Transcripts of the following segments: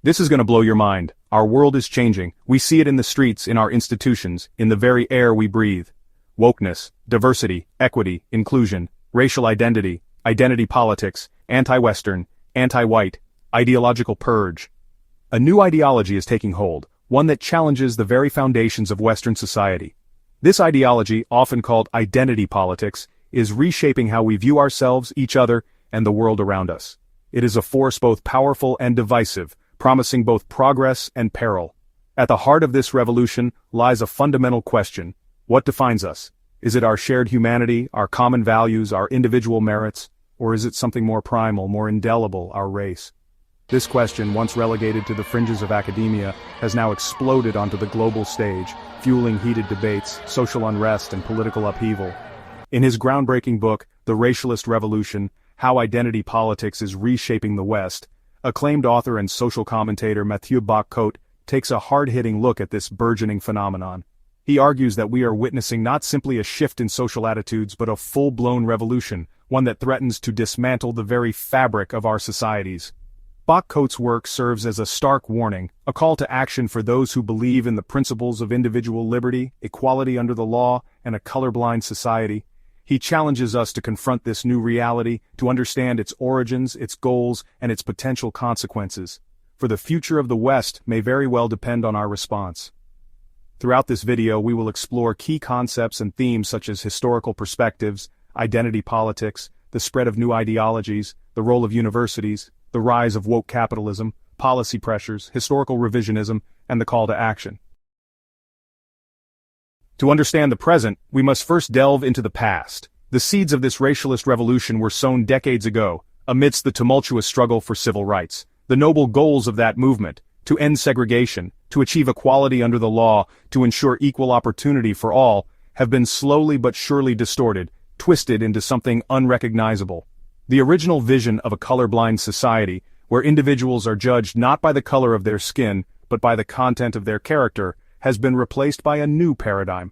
This is going to blow your mind. Our world is changing. We see it in the streets, in our institutions, in the very air we breathe. Wokeness, diversity, equity, inclusion, racial identity, identity politics, anti-Western, anti-white, ideological purge. A new ideology is taking hold, one that challenges the very foundations of Western society. This ideology, often called identity politics, is reshaping how we view ourselves, each other, and the world around us. It is a force both powerful and divisive, promising both progress and peril. At the heart of this revolution lies a fundamental question. What defines us? Is it our shared humanity, our common values, our individual merits, or is it something more primal, more indelible, our race? This question, once relegated to the fringes of academia, has now exploded onto the global stage, fueling heated debates, social unrest, and political upheaval. In his groundbreaking book, The Racialist Revolution, How Identity Politics is Reshaping the West, acclaimed author and social commentator Mathieu Bock-Côté takes a hard-hitting look at this burgeoning phenomenon. He argues that we are witnessing not simply a shift in social attitudes but a full-blown revolution, one that threatens to dismantle the very fabric of our societies. Bock-Côté's work serves as a stark warning, a call to action for those who believe in the principles of individual liberty, equality under the law, and a colorblind society. He challenges us to confront this new reality, to understand its origins, its goals, and its potential consequences. For the future of the West may very well depend on our response. Throughout this video, we will explore key concepts and themes such as historical perspectives, identity politics, the spread of new ideologies, the role of universities, the rise of woke capitalism, policy pressures, historical revisionism, and the call to action. To understand the present, we must first delve into the past. The seeds of this racialist revolution were sown decades ago, amidst the tumultuous struggle for civil rights. The noble goals of that movement, to end segregation, to achieve equality under the law, to ensure equal opportunity for all, have been slowly but surely distorted, twisted into something unrecognizable. The original vision of a colorblind society, where individuals are judged not by the color of their skin, but by the content of their character, has been replaced by a new paradigm.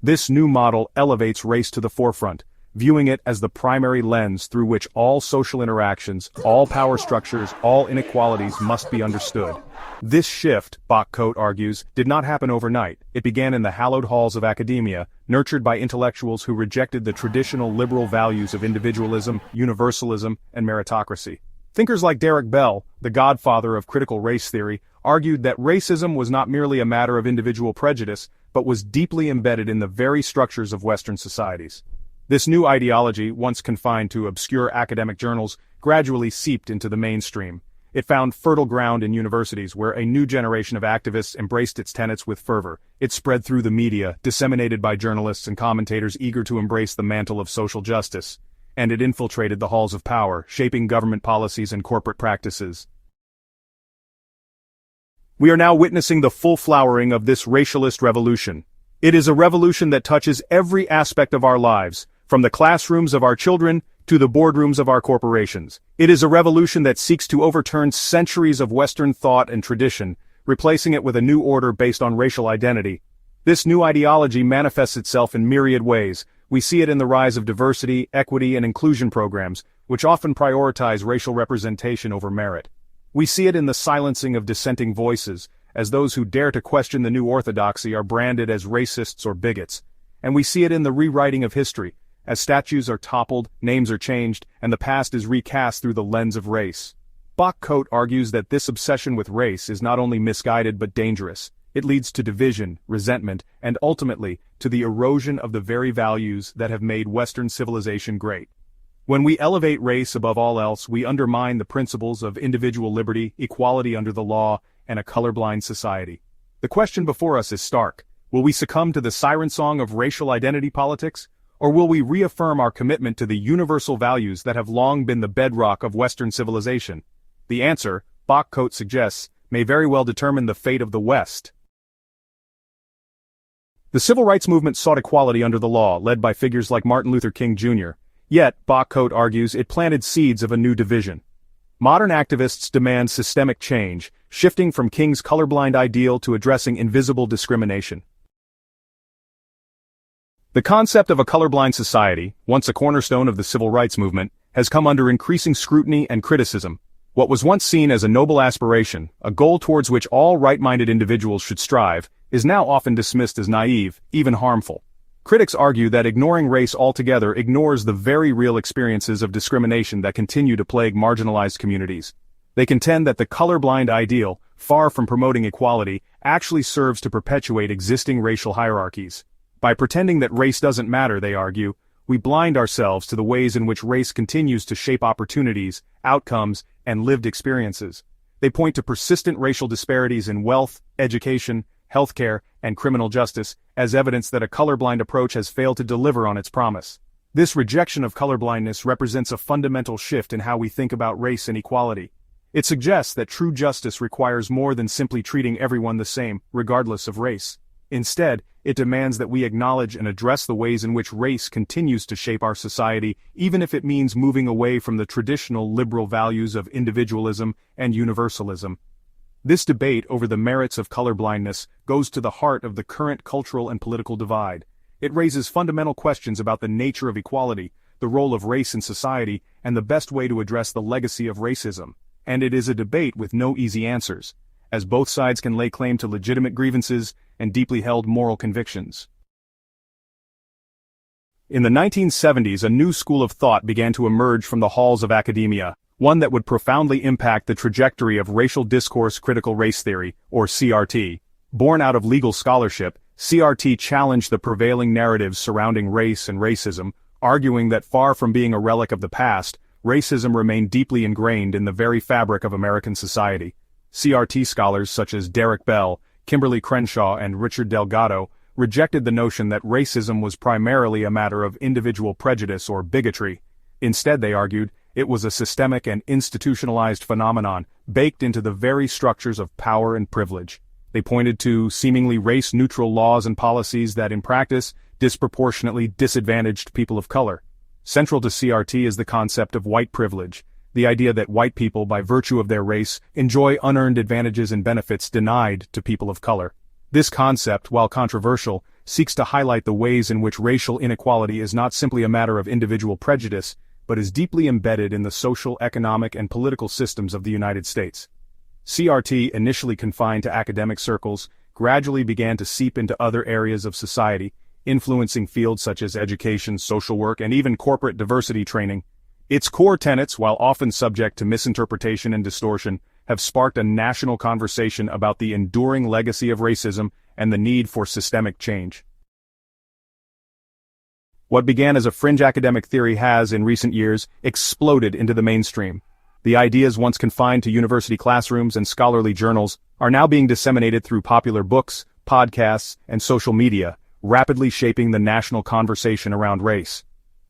This new model elevates race to the forefront, viewing it as the primary lens through which all social interactions, all power structures, all inequalities must be understood. This shift, Bock-Côté argues, did not happen overnight. It began in the hallowed halls of academia, nurtured by intellectuals who rejected the traditional liberal values of individualism, universalism, and meritocracy. Thinkers like Derek Bell, the godfather of critical race theory, argued that racism was not merely a matter of individual prejudice, but was deeply embedded in the very structures of Western societies. This new ideology, once confined to obscure academic journals, gradually seeped into the mainstream. It found fertile ground in universities where a new generation of activists embraced its tenets with fervor. It spread through the media, disseminated by journalists and commentators eager to embrace the mantle of social justice. And it infiltrated the halls of power, shaping government policies and corporate practices. We are now witnessing the full flowering of this racialist revolution. It is a revolution that touches every aspect of our lives, from the classrooms of our children to the boardrooms of our corporations. It is a revolution that seeks to overturn centuries of Western thought and tradition, replacing it with a new order based on racial identity. This new ideology manifests itself in myriad ways. We see it in the rise of diversity, equity, and inclusion programs, which often prioritize racial representation over merit. We see it in the silencing of dissenting voices, as those who dare to question the new orthodoxy are branded as racists or bigots. And we see it in the rewriting of history, as statues are toppled, names are changed, and the past is recast through the lens of race. Bock-Côté argues that this obsession with race is not only misguided but dangerous. It leads to division, resentment, and ultimately, to the erosion of the very values that have made Western civilization great. When we elevate race above all else, we undermine the principles of individual liberty, equality under the law, and a colorblind society. The question before us is stark. Will we succumb to the siren song of racial identity politics? Or will we reaffirm our commitment to the universal values that have long been the bedrock of Western civilization? The answer, Bock-Côté suggests, may very well determine the fate of the West. The civil rights movement sought equality under the law, led by figures like Martin Luther King Jr. Yet, Bock-Côté argues, it planted seeds of a new division. Modern activists demand systemic change, shifting from King's colorblind ideal to addressing invisible discrimination. The concept of a colorblind society, once a cornerstone of the civil rights movement, has come under increasing scrutiny and criticism. What was once seen as a noble aspiration, a goal towards which all right-minded individuals should strive, is now often dismissed as naive, even harmful. Critics argue that ignoring race altogether ignores the very real experiences of discrimination that continue to plague marginalized communities. They contend that the colorblind ideal, far from promoting equality, actually serves to perpetuate existing racial hierarchies. By pretending that race doesn't matter, they argue, we blind ourselves to the ways in which race continues to shape opportunities, outcomes, and lived experiences. They point to persistent racial disparities in wealth, education, healthcare, and criminal justice as evidence that a colorblind approach has failed to deliver on its promise. This rejection of colorblindness represents a fundamental shift in how we think about race and equality. It suggests that true justice requires more than simply treating everyone the same, regardless of race. Instead, it demands that we acknowledge and address the ways in which race continues to shape our society, even if it means moving away from the traditional liberal values of individualism and universalism. This debate over the merits of colorblindness goes to the heart of the current cultural and political divide. It raises fundamental questions about the nature of equality, the role of race in society, and the best way to address the legacy of racism. And it is a debate with no easy answers, as both sides can lay claim to legitimate grievances and deeply held moral convictions. In the 1970s, a new school of thought began to emerge from the halls of academia, one that would profoundly impact the trajectory of racial discourse critical race theory, or CRT. Born out of legal scholarship, CRT challenged the prevailing narratives surrounding race and racism, arguing that far from being a relic of the past, racism remained deeply ingrained in the very fabric of American society. CRT scholars such as Derek Bell, Kimberly Crenshaw, and Richard Delgado rejected the notion that racism was primarily a matter of individual prejudice or bigotry. Instead, they argued, it was a systemic and institutionalized phenomenon baked into the very structures of power and privilege. They pointed to seemingly race-neutral laws and policies that in practice disproportionately disadvantaged people of color. Central to CRT is the concept of white privilege, the idea that white people, by virtue of their race, enjoy unearned advantages and benefits denied to people of color. This concept, while controversial, seeks to highlight the ways in which racial inequality is not simply a matter of individual prejudice, but is deeply embedded in the social, economic, and political systems of the United States. CRT, initially confined to academic circles, gradually began to seep into other areas of society, influencing fields such as education, social work, and even corporate diversity training. Its core tenets, while often subject to misinterpretation and distortion, have sparked a national conversation about the enduring legacy of racism and the need for systemic change. What began as a fringe academic theory has, in recent years, exploded into the mainstream. The ideas once confined to university classrooms and scholarly journals are now being disseminated through popular books, podcasts, and social media, rapidly shaping the national conversation around race.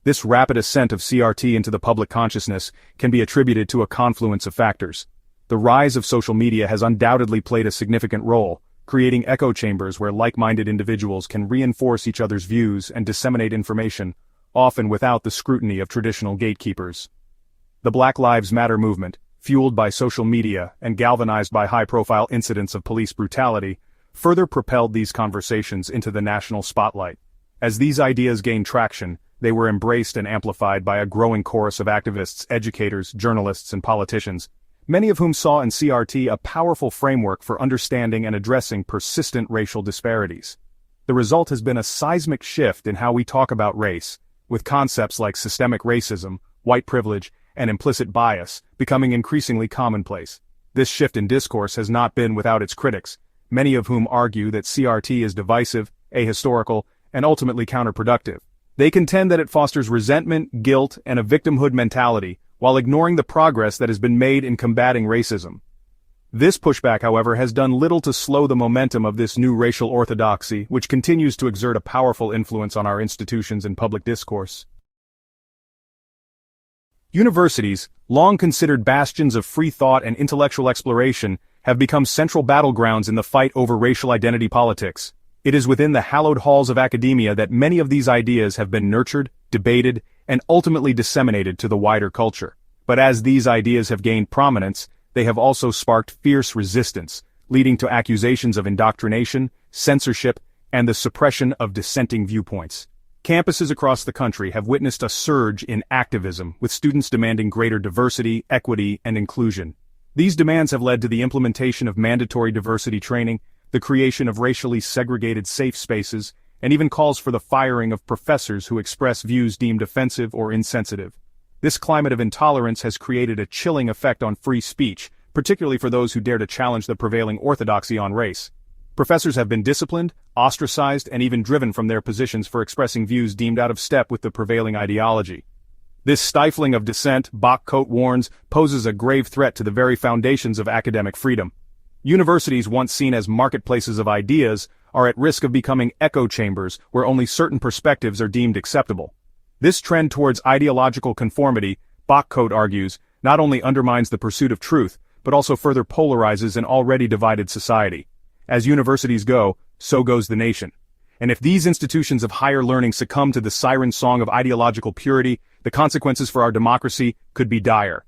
This rapid ascent of CRT into the public consciousness can be attributed to a confluence of factors. The rise of social media has undoubtedly played a significant role, creating echo chambers where like-minded individuals can reinforce each other's views and disseminate information, often without the scrutiny of traditional gatekeepers. The Black Lives Matter movement, fueled by social media and galvanized by high-profile incidents of police brutality, further propelled these conversations into the national spotlight. As these ideas gained traction, they were embraced and amplified by a growing chorus of activists, educators, journalists, and politicians, many of whom saw in CRT a powerful framework for understanding and addressing persistent racial disparities. The result has been a seismic shift in how we talk about race, with concepts like systemic racism, white privilege, and implicit bias becoming increasingly commonplace. This shift in discourse has not been without its critics, many of whom argue that CRT is divisive, ahistorical, and ultimately counterproductive. They contend that it fosters resentment, guilt, and a victimhood mentality, while ignoring the progress that has been made in combating racism. This pushback, however, has done little to slow the momentum of this new racial orthodoxy, which continues to exert a powerful influence on our institutions and public discourse. Universities, long considered bastions of free thought and intellectual exploration, have become central battlegrounds in the fight over racial identity politics. It is within the hallowed halls of academia that many of these ideas have been nurtured, debated, and ultimately disseminated to the wider culture. But as these ideas have gained prominence, they have also sparked fierce resistance, leading to accusations of indoctrination, censorship, and the suppression of dissenting viewpoints. Campuses across the country have witnessed a surge in activism, with students demanding greater diversity, equity, and inclusion. These demands have led to the implementation of mandatory diversity training, the creation of racially segregated safe spaces, and even calls for the firing of professors who express views deemed offensive or insensitive. This climate of intolerance has created a chilling effect on free speech, particularly for those who dare to challenge the prevailing orthodoxy on race. Professors have been disciplined, ostracized, and even driven from their positions for expressing views deemed out of step with the prevailing ideology. This stifling of dissent, Bock-Côté warns, poses a grave threat to the very foundations of academic freedom. Universities, once seen as marketplaces of ideas, are at risk of becoming echo chambers where only certain perspectives are deemed acceptable. This trend towards ideological conformity, Bock-Côté argues, not only undermines the pursuit of truth, but also further polarizes an already divided society. As universities go, so goes the nation. And if these institutions of higher learning succumb to the siren song of ideological purity, the consequences for our democracy could be dire.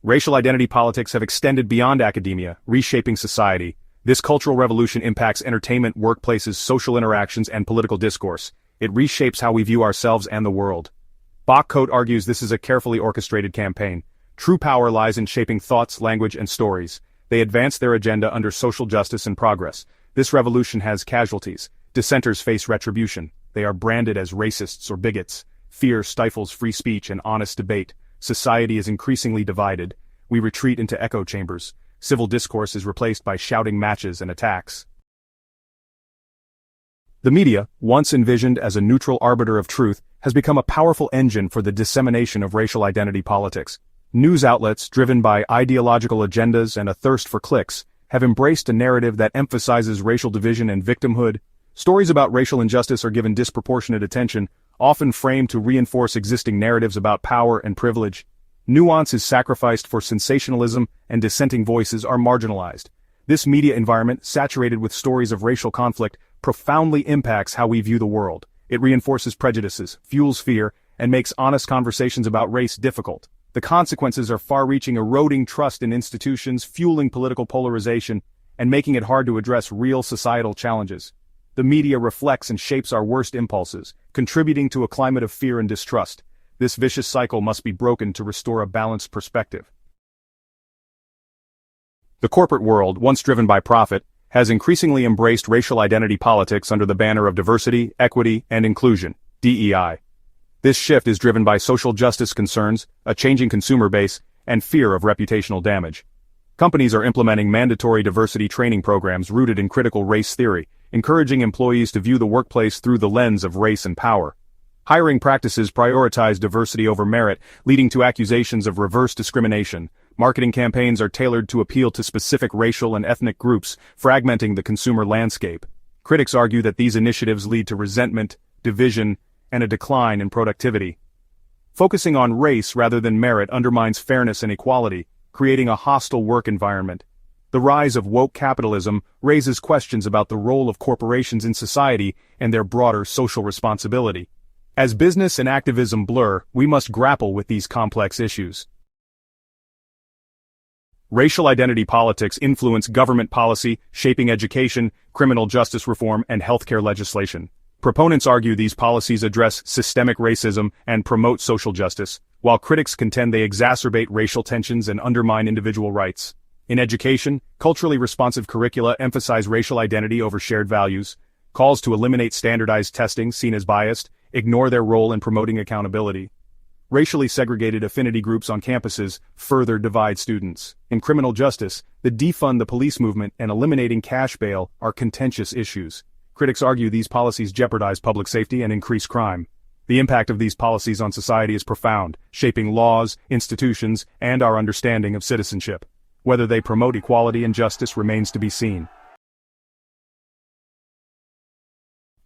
Racial identity politics have extended beyond academia, reshaping society. This cultural revolution impacts entertainment, workplaces, social interactions, and political discourse. It reshapes how we view ourselves and the world. Bock-Côté argues this is a carefully orchestrated campaign. True power lies in shaping thoughts, language, and stories. They advance their agenda under social justice and progress. This revolution has casualties. Dissenters face retribution. They are branded as racists or bigots. Fear stifles free speech and honest debate. Society is increasingly divided. We retreat into echo chambers. Civil discourse is replaced by shouting matches and attacks. The media, once envisioned as a neutral arbiter of truth, has become a powerful engine for the dissemination of racial identity politics. News outlets, driven by ideological agendas and a thirst for clicks, have embraced a narrative that emphasizes racial division and victimhood. Stories about racial injustice are given disproportionate attention, often framed to reinforce existing narratives about power and privilege. Nuance is sacrificed for sensationalism, and dissenting voices are marginalized. This media environment, saturated with stories of racial conflict, profoundly impacts how we view the world. It reinforces prejudices, fuels fear, and makes honest conversations about race difficult. The consequences are far-reaching, eroding trust in institutions, fueling political polarization, and making it hard to address real societal challenges. The media reflects and shapes our worst impulses, contributing to a climate of fear and distrust. This vicious cycle must be broken to restore a balanced perspective. The corporate world, once driven by profit, has increasingly embraced racial identity politics under the banner of diversity, equity, and inclusion, DEI. This shift is driven by social justice concerns, a changing consumer base, and fear of reputational damage. Companies are implementing mandatory diversity training programs rooted in critical race theory, encouraging employees to view the workplace through the lens of race and power. Hiring practices prioritize diversity over merit, leading to accusations of reverse discrimination. Marketing campaigns are tailored to appeal to specific racial and ethnic groups, fragmenting the consumer landscape. Critics argue that these initiatives lead to resentment, division, and a decline in productivity. Focusing on race rather than merit undermines fairness and equality, creating a hostile work environment. The rise of woke capitalism raises questions about the role of corporations in society and their broader social responsibility. As business and activism blur, we must grapple with these complex issues. Racial identity politics influence government policy, shaping education, criminal justice reform, and healthcare legislation. Proponents argue these policies address systemic racism and promote social justice, while critics contend they exacerbate racial tensions and undermine individual rights. In education, culturally responsive curricula emphasize racial identity over shared values. Calls to eliminate standardized testing, seen as biased, ignore their role in promoting accountability. Racially segregated affinity groups on campuses further divide students. In criminal justice, the defund the police movement and eliminating cash bail are contentious issues. Critics argue these policies jeopardize public safety and increase crime. The impact of these policies on society is profound, shaping laws, institutions, and our understanding of citizenship. Whether they promote equality and justice remains to be seen.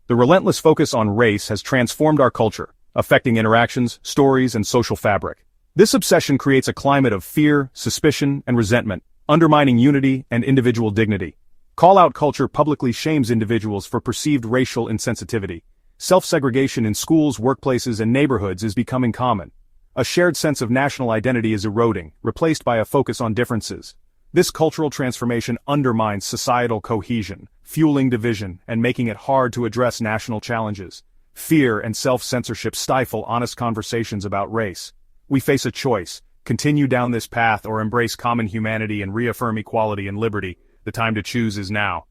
The relentless focus on race has transformed our culture, affecting interactions, stories, and social fabric. This obsession creates a climate of fear, suspicion, and resentment, undermining unity and individual dignity. Call-out culture publicly shames individuals for perceived racial insensitivity. Self-segregation in schools, workplaces, and neighborhoods is becoming common. A shared sense of national identity is eroding, replaced by a focus on differences. This cultural transformation undermines societal cohesion, fueling division and making it hard to address national challenges. Fear and self-censorship stifle honest conversations about race. We face a choice: continue down this path or embrace common humanity and reaffirm equality and liberty. The time to choose is now.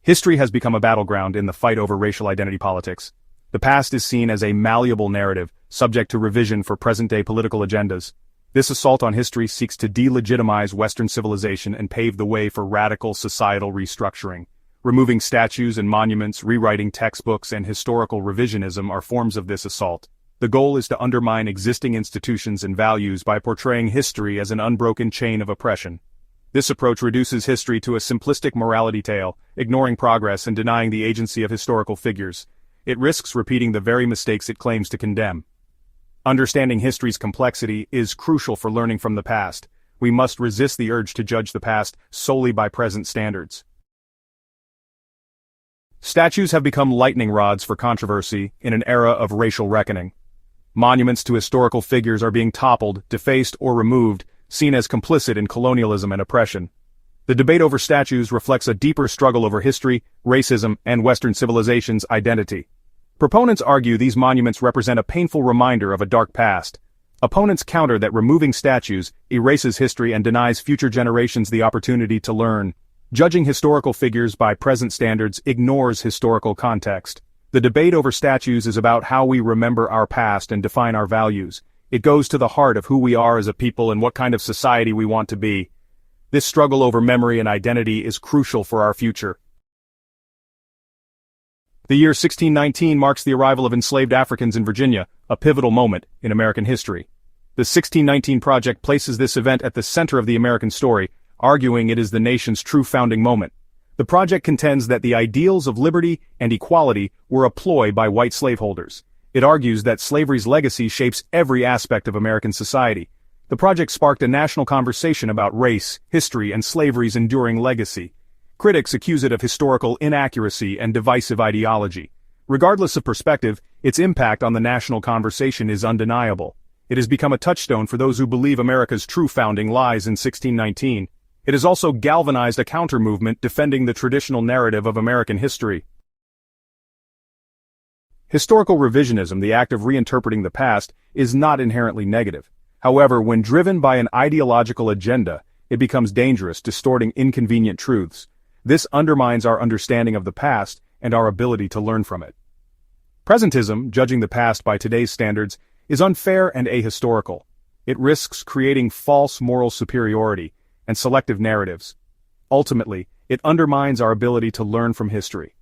History has become a battleground in the fight over racial identity politics. The past is seen as a malleable narrative, subject to revision for present-day political agendas. This assault on history seeks to delegitimize Western civilization and pave the way for radical societal restructuring. Removing statues and monuments, rewriting textbooks, and historical revisionism are forms of this assault. The goal is to undermine existing institutions and values by portraying history as an unbroken chain of oppression. This approach reduces history to a simplistic morality tale, ignoring progress and denying the agency of historical figures. It risks repeating the very mistakes it claims to condemn. Understanding history's complexity is crucial for learning from the past. We must resist the urge to judge the past solely by present standards. Statues have become lightning rods for controversy in an era of racial reckoning. Monuments to historical figures are being toppled, defaced, or removed, seen as complicit in colonialism and oppression. The debate over statues reflects a deeper struggle over history, racism, and Western civilization's identity. Proponents argue these monuments represent a painful reminder of a dark past. Opponents counter that removing statues erases history and denies future generations the opportunity to learn. Judging historical figures by present standards ignores historical context. The debate over statues is about how we remember our past and define our values. It goes to the heart of who we are as a people and what kind of society we want to be. This struggle over memory and identity is crucial for our future. The year 1619 marks the arrival of enslaved Africans in Virginia, a pivotal moment in American history. The 1619 Project places this event at the center of the American story, arguing it is the nation's true founding moment. The project contends that the ideals of liberty and equality were a ploy by white slaveholders. It argues that slavery's legacy shapes every aspect of American society. The project sparked a national conversation about race, history, and slavery's enduring legacy. Critics accuse it of historical inaccuracy and divisive ideology. Regardless of perspective, its impact on the national conversation is undeniable. It has become a touchstone for those who believe America's true founding lies in 1619. It has also galvanized a counter-movement defending the traditional narrative of American history. Historical revisionism, the act of reinterpreting the past, is not inherently negative. However, when driven by an ideological agenda, it becomes dangerous, distorting inconvenient truths. This undermines our understanding of the past and our ability to learn from it. Presentism, judging the past by today's standards, is unfair and ahistorical. It risks creating false moral superiority and selective narratives. Ultimately, it undermines our ability to learn from history.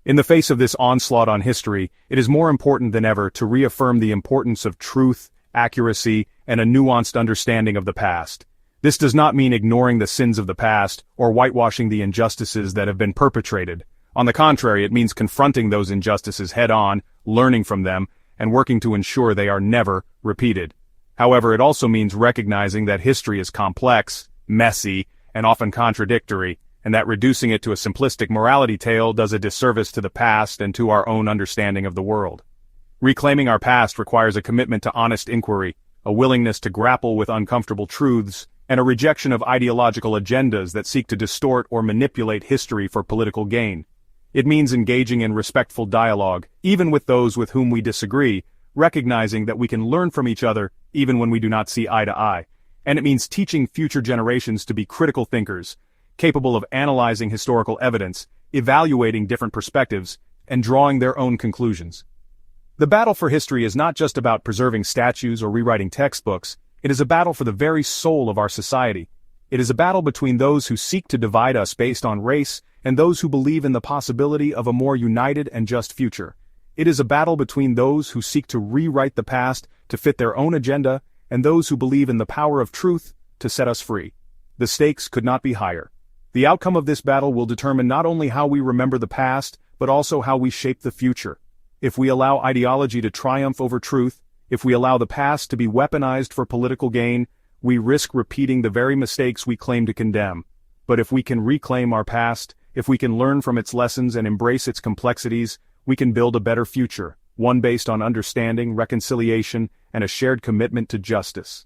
In the face of this onslaught on history, it is more important than ever to reaffirm the importance of truth, accuracy, and a nuanced understanding of the past. This does not mean ignoring the sins of the past or whitewashing the injustices that have been perpetrated. On the contrary, it means confronting those injustices head-on, learning from them, and working to ensure they are never repeated. However, it also means recognizing that history is complex, messy, and often contradictory, and that reducing it to a simplistic morality tale does a disservice to the past and to our own understanding of the world. Reclaiming our past requires a commitment to honest inquiry, a willingness to grapple with uncomfortable truths, and a rejection of ideological agendas that seek to distort or manipulate history for political gain. It means engaging in respectful dialogue, even with those with whom we disagree, recognizing that we can learn from each other even when we do not see eye to eye. And it means teaching future generations to be critical thinkers, capable of analyzing historical evidence, evaluating different perspectives, and drawing their own conclusions. The battle for history is not just about preserving statues or rewriting textbooks. It is a battle for the very soul of our society. It is a battle between those who seek to divide us based on race and those who believe in the possibility of a more united and just future. It is a battle between those who seek to rewrite the past to fit their own agenda and those who believe in the power of truth to set us free. The stakes could not be higher. The outcome of this battle will determine not only how we remember the past, but also how we shape the future. If we allow ideology to triumph over truth, if we allow the past to be weaponized for political gain, we risk repeating the very mistakes we claim to condemn. But if we can reclaim our past, if we can learn from its lessons and embrace its complexities, we can build a better future, one based on understanding, reconciliation, and a shared commitment to justice.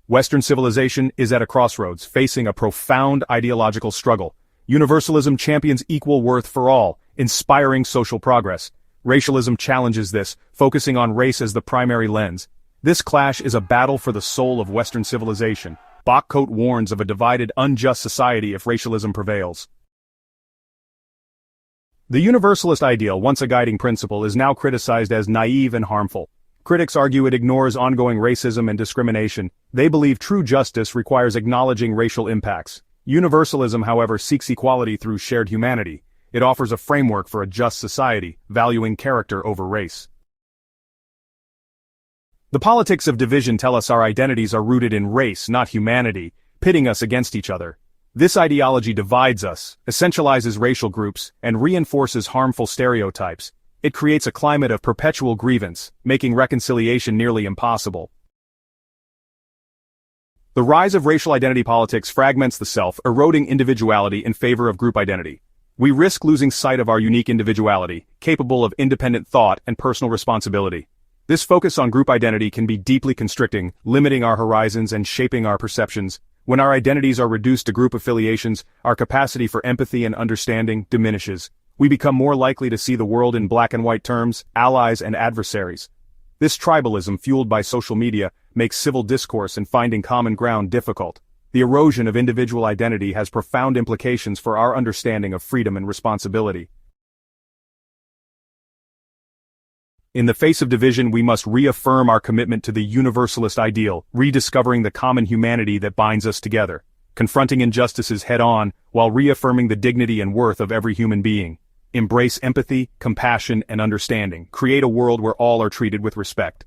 Western civilization is at a crossroads, facing a profound ideological struggle. Universalism champions equal worth for all, inspiring social progress. Racialism challenges this, focusing on race as the primary lens. This clash is a battle for the soul of Western civilization. Bock-Côté warns of a divided, unjust society if racialism prevails. The universalist ideal, once a guiding principle, is now criticized as naive and harmful. Critics argue it ignores ongoing racism and discrimination. They believe true justice requires acknowledging racial impacts. Universalism, however, seeks equality through shared humanity. It offers a framework for a just society, valuing character over race. The politics of division tell us our identities are rooted in race, not humanity, pitting us against each other. This ideology divides us, essentializes racial groups, and reinforces harmful stereotypes. It creates a climate of perpetual grievance, making reconciliation nearly impossible. The rise of racial identity politics fragments the self, eroding individuality in favor of group identity. We risk losing sight of our unique individuality, capable of independent thought and personal responsibility. This focus on group identity can be deeply constricting, limiting our horizons and shaping our perceptions. When our identities are reduced to group affiliations, our capacity for empathy and understanding diminishes. We become more likely to see the world in black and white terms, allies and adversaries. This tribalism, fueled by social media, makes civil discourse and finding common ground difficult. The erosion of individual identity has profound implications for our understanding of freedom and responsibility. In the face of division, we must reaffirm our commitment to the universalist ideal, rediscovering the common humanity that binds us together, confronting injustices head-on, while reaffirming the dignity and worth of every human being. Embrace empathy, compassion, and understanding. Create a world where all are treated with respect.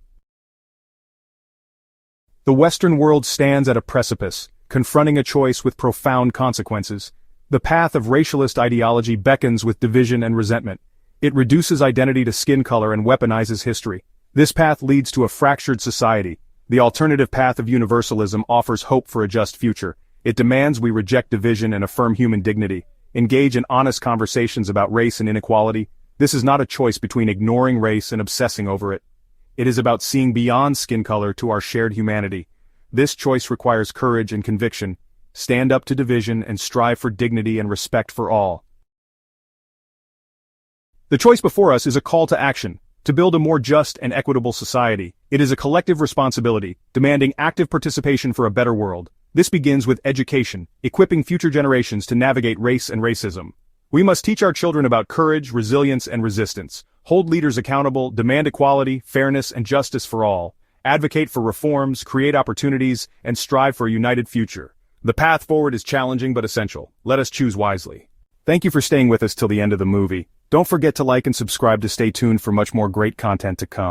The Western world stands at a precipice, confronting a choice with profound consequences. The path of racialist ideology beckons with division and resentment. It reduces identity to skin color and weaponizes history. This path leads to a fractured society. The alternative path of universalism offers hope for a just future. It demands we reject division and affirm human dignity. Engage in honest conversations about race and inequality. This is not a choice between ignoring race and obsessing over it. It is about seeing beyond skin color to our shared humanity. This choice requires courage and conviction. Stand up to division and strive for dignity and respect for all. The choice before us is a call to action, to build a more just and equitable society. It is a collective responsibility, demanding active participation for a better world. This begins with education, equipping future generations to navigate race and racism. We must teach our children about courage, resilience, and resistance, hold leaders accountable, demand equality, fairness, and justice for all, advocate for reforms, create opportunities, and strive for a united future. The path forward is challenging but essential. Let us choose wisely. Thank you for staying with us till the end of the movie. Don't forget to like and subscribe to stay tuned for much more great content to come.